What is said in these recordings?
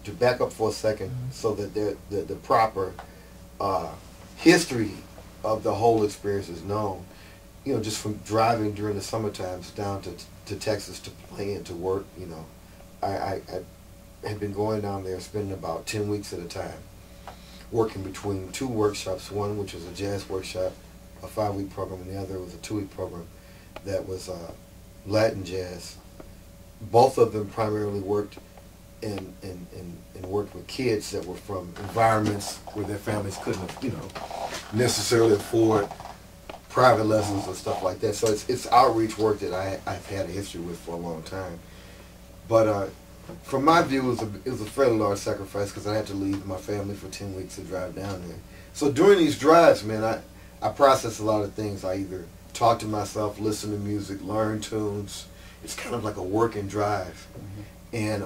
to back up for a second so that the proper history of the whole experience is known. You know, just from driving during the summer times down to Texas to play and to work, you know, I had been going down there spending about 10 weeks at a time, working between two workshops, one which was a jazz workshop, a 5-week program, and the other was a 2-week program that was Latin jazz. Both of them primarily worked and worked with kids that were from environments where their families couldn't, you know, necessarily afford private lessons or stuff like that. So it's outreach work that I've had a history with for a long time. But from my view, it was a fairly large sacrifice because I had to leave my family for 10 weeks to drive down there. So during these drives, man, I process a lot of things. I either talk to myself, listen to music, learn tunes. It's kind of like a work and drive. And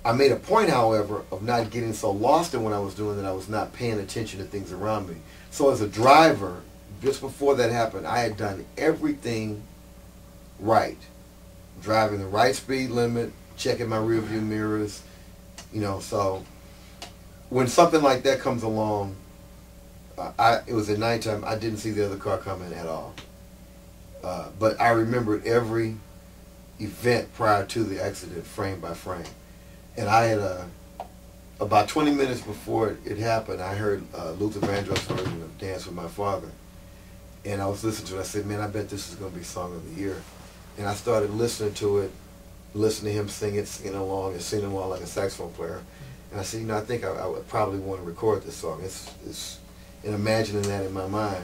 I made a point, however, of not getting so lost in what I was doing that I was not paying attention to things around me. So as a driver, just before that happened, I had done everything right. Driving the right speed limit, checking my rearview mirrors, you know. So when something like that comes along, it was at nighttime, I didn't see the other car coming at all. But I remembered every event prior to the accident, frame by frame. And I had, about 20 minutes before it happened, I heard Luther Vandross's version of Dance with My Father. And I was listening to it. I said, man, I bet this is going to be Song of the Year. And I started listening to it, listening to him sing it, singing along like a saxophone player. And I said, you know, I think I would probably want to record this song. And imagining that in my mind.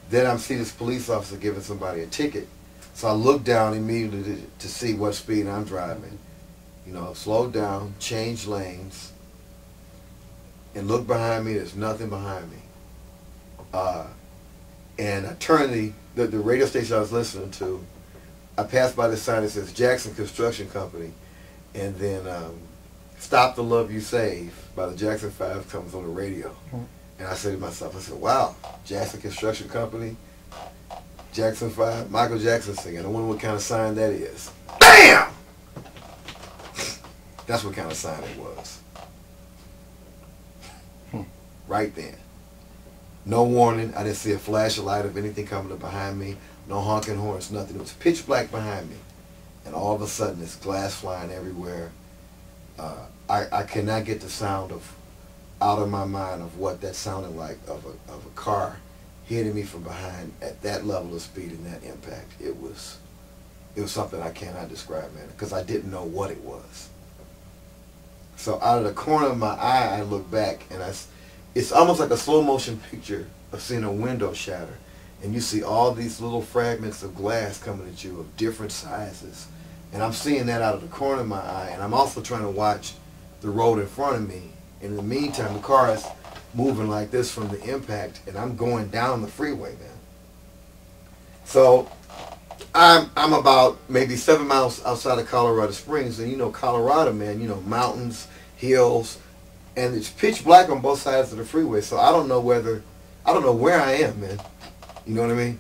Then I see this police officer giving somebody a ticket. So I look down immediately to see what speed I'm driving. You know, slow down, change lanes, and look behind me. There's nothing behind me. And I turn the radio station I was listening to. I passed by the sign that says Jackson Construction Company, and then Stop the Love You Save by the Jackson 5 comes on the radio. And I said to myself, I said, wow, Jackson Construction Company, Jackson 5, Michael Jackson singing. I wonder what kind of sign that is. BAM! That's what kind of sign it was. Right then. No warning. I didn't see a flash of light of anything coming up behind me. No honking horns, nothing. It was pitch black behind me. And all of a sudden, there's glass flying everywhere. I cannot get the sound out of my mind of what that sounded like of a car hitting me from behind at that level of speed and that impact. It was something I cannot describe, man, because I didn't know what it was. So out of the corner of my eye, I look back, and it's almost like a slow motion picture of seeing a window shatter. And you see all these little fragments of glass coming at you of different sizes. And I'm seeing that out of the corner of my eye, and I'm also trying to watch the road in front of me. And in the meantime, the car is moving like this from the impact, and I'm going down the freeway, man. So I'm about maybe 7 miles outside of Colorado Springs, and you know Colorado, man, you know, mountains, hills, and it's pitch black on both sides of the freeway. So I don't know where I am, man. You know what I mean?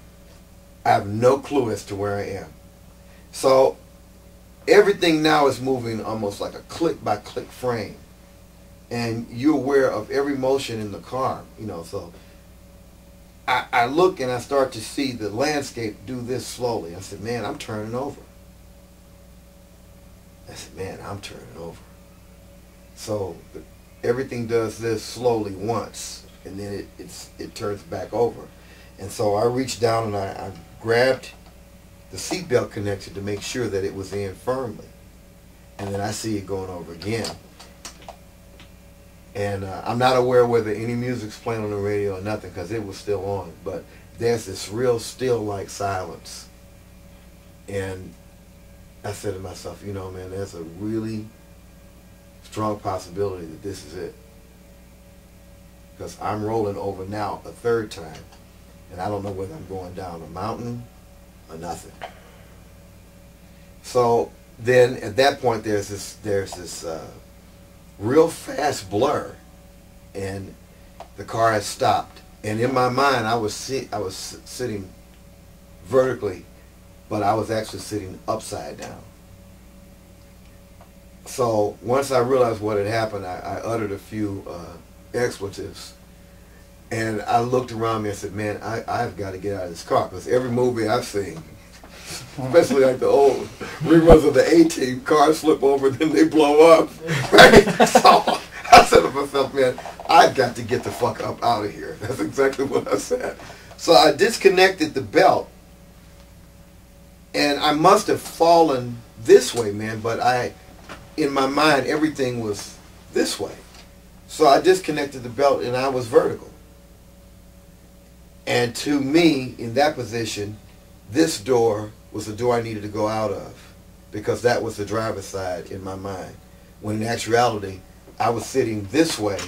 I have no clue as to where I am. So everything now is moving almost like a click by click frame. And you're aware of every motion in the car, you know, so I look and I start to see the landscape do this slowly. I said, man, I'm turning over. So everything does this slowly once, and then it turns back over. And so I reached down and I grabbed the seatbelt connection to make sure that it was in firmly. And then I see it going over again. And I'm not aware whether any music's playing on the radio or nothing, because it was still on. But there's this real still-like silence. And I said to myself, you know, man, there's a really strong possibility that this is it. Because I'm rolling over now a third time. And I don't know whether I'm going down a mountain or nothing. So then at that point there's this real fast blur, and the car has stopped. And in my mind, I was sitting vertically, but I was actually sitting upside down. So once I realized what had happened, I uttered a few expletives. And I looked around me and said, man, I've got to get out of this car. Because every movie I've seen, especially like the old reruns of the A-Team, cars flip over, then they blow up. Right? So I said to myself, man, I've got to get the fuck up out of here. That's exactly what I said. So I disconnected the belt. And I must have fallen this way, man, but in my mind, everything was this way. So I disconnected the belt and I was vertical. And to me, in that position, this door was the door I needed to go out of, because that was the driver's side in my mind. When in actuality, I was sitting this way,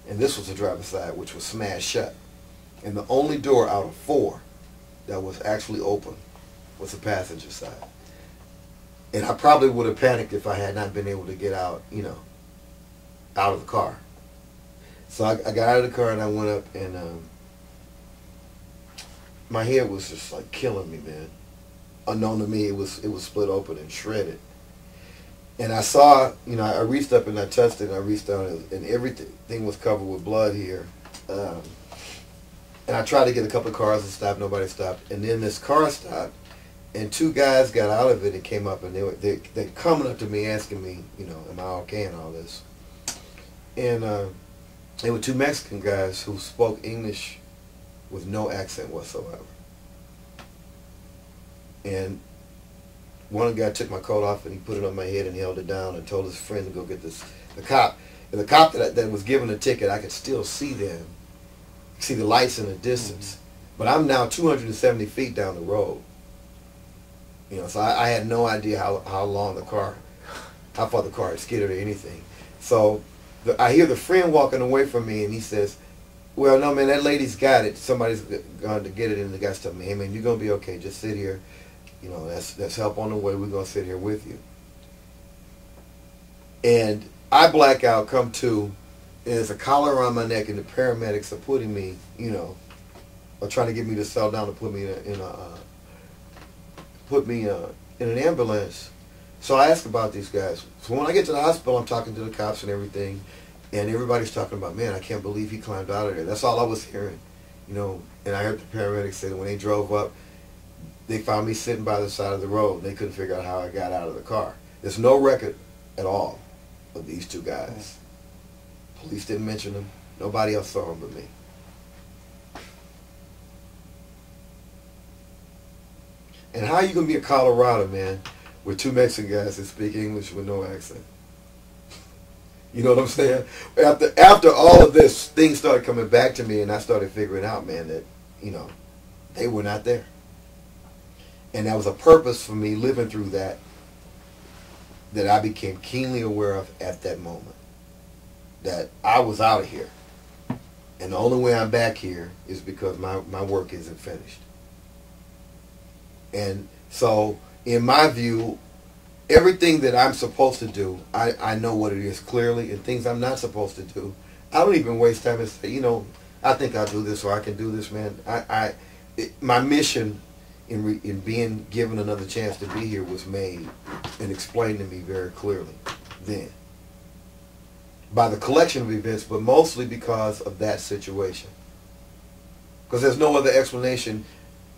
and this was the driver's side, which was smashed shut. And the only door out of 4 that was actually open was the passenger side. And I probably would have panicked if I had not been able to get out, you know, out of the car. So I got out of the car and I went up, and my head was just like killing me, man. Unknown to me, it was split open and shredded. And I saw, you know, I reached up and I touched it, and I reached down, and everything was covered with blood here. And I tried to get a couple of cars to stop. Nobody stopped. And then this car stopped, and 2 guys got out of it and came up, and they coming up to me asking me, you know, am I okay and all this. And they were 2 Mexican guys who spoke English with no accent whatsoever. And one guy took my coat off and he put it on my head and held it down and told his friend to go get the cop. And the cop that was given the ticket, I could still see them, see the lights in the distance. But I'm now 270 feet down the road. You know, so I had no idea how far the car had skidded or anything. So I hear the friend walking away from me, and he says, well, no, man, that lady's got it. Somebody's going to get it, and the guy's telling me, hey, man, you're going to be okay. Just sit here. You know, that's help on the way. We're going to sit here with you. And I black out, come to, and there's a collar around my neck, and the paramedics are putting me, you know, are trying to get me to settle down and put me in an ambulance. So I asked about these guys. So when I get to the hospital, I'm talking to the cops and everything. And everybody's talking about, man, I can't believe he climbed out of there. That's all I was hearing, you know. And I heard the paramedics say that when they drove up, they found me sitting by the side of the road. They couldn't figure out how I got out of the car. There's no record at all of these 2 guys. Police didn't mention them. Nobody else saw them but me. And how are you going to be in Colorado, man, with 2 Mexican guys that speak English with no accent? You know what I'm saying? After all of this, things started coming back to me, and I started figuring out, man, that, you know, they were not there. And that was a purpose for me living through that I became keenly aware of at that moment. That I was out of here. And the only way I'm back here is because my work isn't finished. And so, in my view, everything that I'm supposed to do, I know what it is clearly, and things I'm not supposed to do, I don't even waste time and say, you know, I think I'll do this or I can do this, man. My mission in being given another chance to be here was made and explained to me very clearly then. By the collection of events, but mostly because of that situation. Because there's no other explanation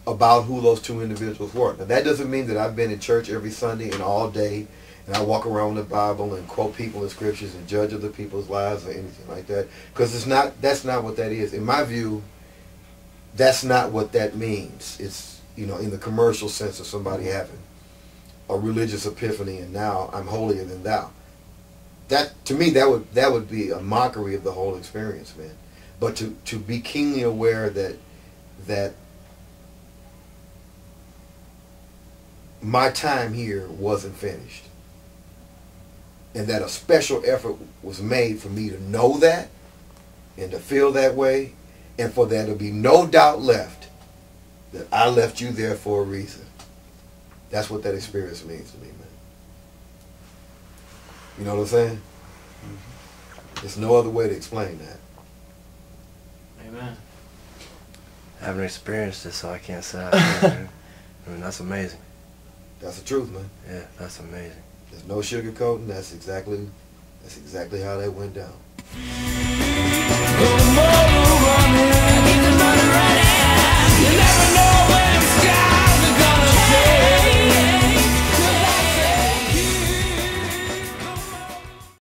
about who those 2 individuals were. Now that doesn't mean that I've been in church every Sunday and all day, and I walk around with the Bible and quote people in scriptures and judge other people's lives or anything like that. Because that's not what that is. In my view, that's not what that means. It's, you know, in the commercial sense of somebody having a religious epiphany and now I'm holier than thou. That, to me, that would be a mockery of the whole experience, man. But to be keenly aware that my time here wasn't finished, and that a special effort was made for me to know that and to feel that way, and for there to be no doubt left that I left you there for a reason. That's what that experience means to me, man. You know what I'm saying? There's no other way to explain that. Amen. I haven't experienced it, so I can't say I have. I mean, that's amazing. That's the truth, man. Yeah, that's amazing. There's no sugarcoating. That's exactly how that went down.